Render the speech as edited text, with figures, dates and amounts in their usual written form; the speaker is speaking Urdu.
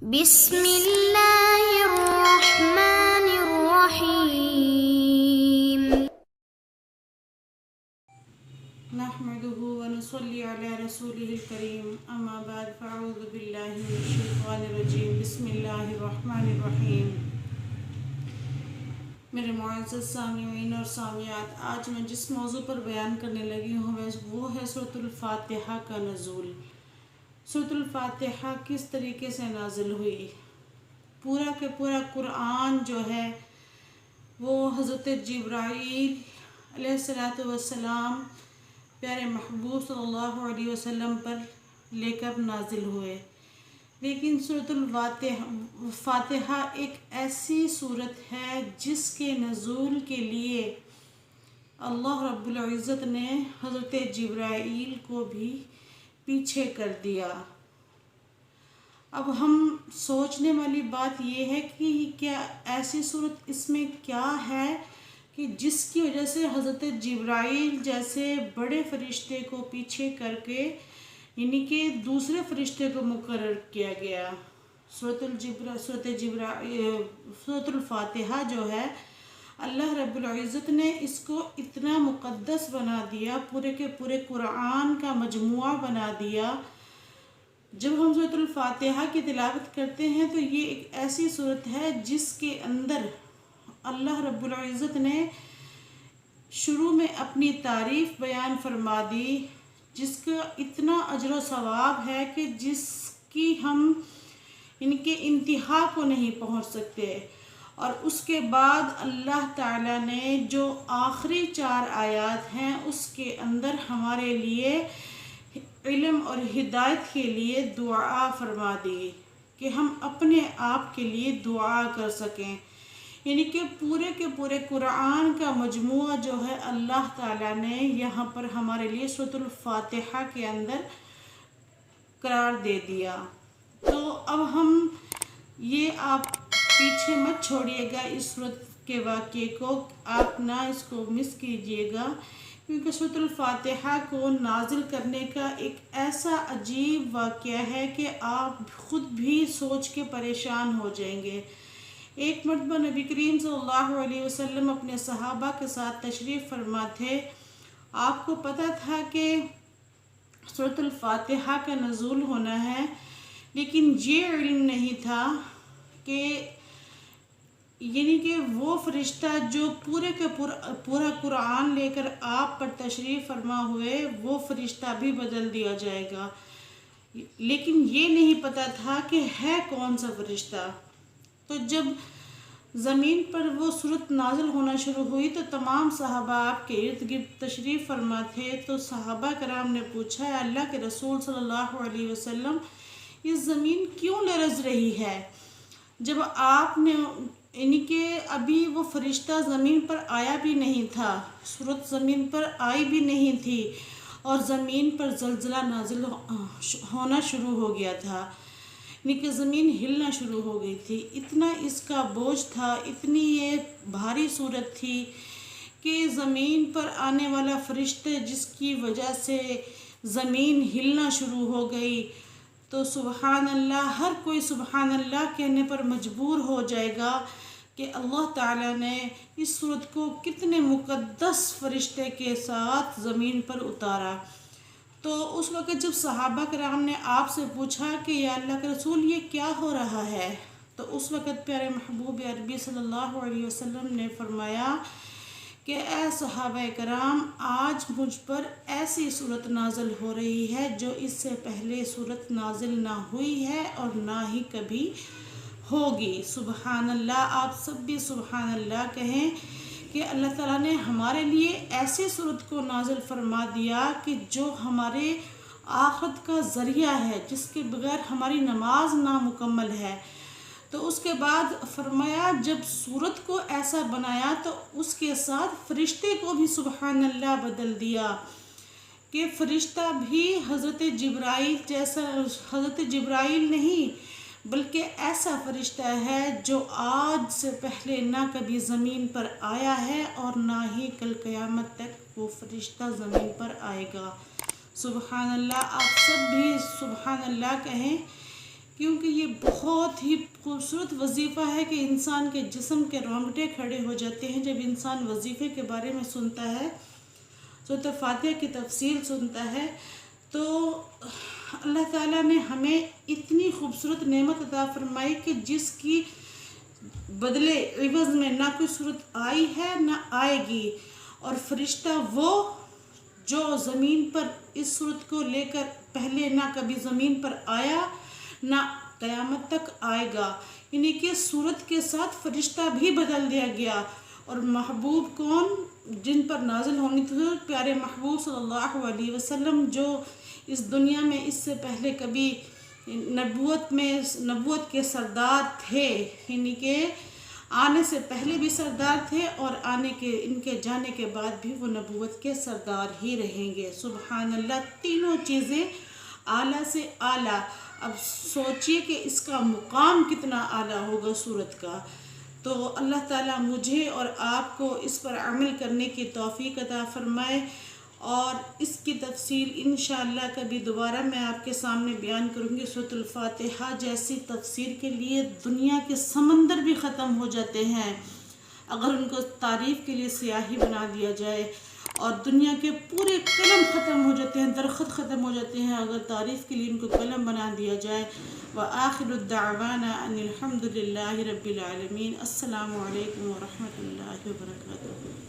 بسم اللہ الرحمن الرحیم نحمده ونصلي على رسوله الكريم اما بعد فاعوذ بالله من الشیطان الرجیم بسم اللہ الرحمن الرحیم۔ میرے معزز سامعین اور سامعات، آج میں جس موضوع پر بیان کرنے لگی ہوں وہ ہے سورۃ الفاتحہ کا نزول۔ سورۃ الفاتحہ کس طریقے سے نازل ہوئی؟ پورا کے پورا قرآن جو ہے وہ حضرت جبرائیل علیہ السلام پیارے محبوب صلی اللہ علیہ وسلم پر لے کر نازل ہوئے، لیکن سورۃ الفاتحہ ایک ایسی صورت ہے جس کے نزول کے لیے اللہ رب العزت نے حضرت جبرائیل کو بھی پیچھے کر دیا۔ اب ہم سوچنے والی بات یہ ہے کہ کیا ایسی صورت اس میں کیا ہے کہ جس کی وجہ سے حضرت جبرائیل جیسے بڑے فرشتے کو پیچھے کر کے یعنی کہ دوسرے فرشتے کو مقرر کیا گیا۔ سورۃ الفاتحہ جو ہے اللہ رب العزت نے اس کو اتنا مقدس بنا دیا، پورے کے پورے قرآن کا مجموعہ بنا دیا۔ جب ہم سورۃ الفاتحہ کی تلاوت کرتے ہیں تو یہ ایک ایسی صورت ہے جس کے اندر اللہ رب العزت نے شروع میں اپنی تعریف بیان فرما دی، جس کا اتنا اجر و ثواب ہے کہ جس کی ہم ان کے انتہا کو نہیں پہنچ سکتے۔ اور اس کے بعد اللہ تعالیٰ نے جو آخری 4 آیات ہیں اس کے اندر ہمارے لیے علم اور ہدایت کے لیے دعا فرما دی کہ ہم اپنے آپ کے لیے دعا کر سکیں، یعنی کہ پورے کے پورے قرآن کا مجموعہ جو ہے اللہ تعالیٰ نے یہاں پر ہمارے لیے سورۃ الفاتحہ کے اندر قرار دے دیا۔ تو اب ہم یہ آپ پیچھے مت چھوڑیے گا اس صورت کے واقعے کو، آپ نہ اس کو مس کیجیے گا، کیونکہ سورۃ الفاتحہ کو نازل کرنے کا ایک ایسا عجیب واقعہ ہے کہ آپ خود بھی سوچ کے پریشان ہو جائیں گے۔ ایک مرتبہ نبی کریم صلی اللہ علیہ وسلم اپنے صحابہ کے ساتھ تشریف فرما تھے۔ آپ کو پتہ تھا کہ سورۃ الفاتحہ کا نزول ہونا ہے، لیکن یہ علم نہیں تھا کہ یعنی کہ وہ فرشتہ جو پورے کا پورا قرآن لے کر آپ پر تشریف فرما ہوئے وہ فرشتہ بھی بدل دیا جائے گا، لیکن یہ نہیں پتہ تھا کہ ہے کون سا فرشتہ۔ تو جب زمین پر وہ صورت نازل ہونا شروع ہوئی تو تمام صحابہ آپ کے ارد گرد تشریف فرما تھے، تو صحابہ کرام نے پوچھا، اے اللہ کے رسول صلی اللہ علیہ وسلم، یہ زمین کیوں لرز رہی ہے؟ جب آپ نے یعنی کہ ابھی وہ فرشتہ زمین پر آیا بھی نہیں تھا، صورت زمین پر آئی بھی نہیں تھی اور زمین پر زلزلہ نازل ہونا شروع ہو گیا تھا، یعنی کہ زمین ہلنا شروع ہو گئی تھی۔ اتنا اس کا بوجھ تھا، اتنی یہ بھاری صورت تھی کہ زمین پر آنے والا فرشتے جس کی وجہ سے زمین ہلنا شروع ہو گئی تو سبحان اللہ، ہر کوئی سبحان اللہ کہنے پر مجبور ہو جائے گا کہ اللہ تعالیٰ نے اس صورت کو کتنے مقدس فرشتے کے ساتھ زمین پر اتارا۔ تو اس وقت جب صحابہ کرام نے آپ سے پوچھا کہ یا اللہ کے رسول یہ کیا ہو رہا ہے، تو اس وقت پیارے محبوب عربی صلی اللہ علیہ وسلم نے فرمایا کہ اے صحابہ کرام، آج مجھ پر ایسی صورت نازل ہو رہی ہے جو اس سے پہلے صورت نازل نہ ہوئی ہے اور نہ ہی کبھی ہوگی۔ سبحان اللہ، آپ سب بھی سبحان اللہ کہیں کہ اللہ تعالیٰ نے ہمارے لیے ایسی صورت کو نازل فرما دیا کہ جو ہمارے آخرت کا ذریعہ ہے، جس کے بغیر ہماری نماز نامکمل ہے۔ تو اس کے بعد فرمایا جب صورت کو ایسا بنایا تو اس کے ساتھ فرشتے کو بھی سبحان اللہ بدل دیا کہ فرشتہ بھی حضرت جبرائیل نہیں بلکہ ایسا فرشتہ ہے جو آج سے پہلے نہ کبھی زمین پر آیا ہے اور نہ ہی کل قیامت تک وہ فرشتہ زمین پر آئے گا۔ سبحان اللہ، آپ سب بھی سبحان اللہ کہیں کیونکہ یہ بہت ہی خوبصورت وظیفہ ہے کہ انسان کے جسم کے رونگٹے کھڑے ہو جاتے ہیں جب انسان وظیفے کے بارے میں سنتا ہے، سورۃ فاتحہ کی تفسیر سنتا ہے. تو اللہ تعالیٰ نے ہمیں اتنی خوبصورت نعمت عطا فرمائی کہ جس کی بدلے عوض میں نہ کوئی صورت آئی ہے نہ آئے گی، اور فرشتہ وہ جو زمین پر اس صورت کو لے کر پہلے نہ کبھی زمین پر آیا نہ قیامت تک آئے گا، یعنی کہ صورت کے ساتھ فرشتہ بھی بدل دیا گیا. اور محبوب کون جن پر نازل ہونگی تھی؟ پیارے محبوب صلی اللہ علیہ وسلم، جو اس دنیا میں اس سے پہلے کبھی نبوت کے سردار تھے، یعنی کہ آنے سے پہلے بھی سردار تھے اور ان کے جانے کے بعد بھی وہ نبوت کے سردار ہی رہیں گے. سبحان اللہ، تینوں چیزیں اعلیٰ سے اعلیٰ. اب سوچئے کہ اس کا مقام کتنا اعلیٰ ہوگا صورت کا. تو اللہ تعالیٰ مجھے اور آپ کو اس پر عمل کرنے کی توفیق عطا فرمائے، اور اس کی تفصیل انشاءاللہ کبھی دوبارہ میں آپ کے سامنے بیان کروں گی. سورۃ الفاتحہ جیسی تفسیر کے لیے دنیا کے سمندر بھی ختم ہو جاتے ہیں اگر ان کو تعریف کے لیے سیاہی بنا دیا جائے، اور دنیا کے پورے قلم ختم ہو جاتے ہیں، درخت ختم ہو جاتے ہیں اگر تعریف کے لیے ان کو قلم بنا دیا جائے. وآخر الدعوانا ان الحمد للہ رب العالمین. السلام علیکم ورحمۃ اللہ وبرکاتہ.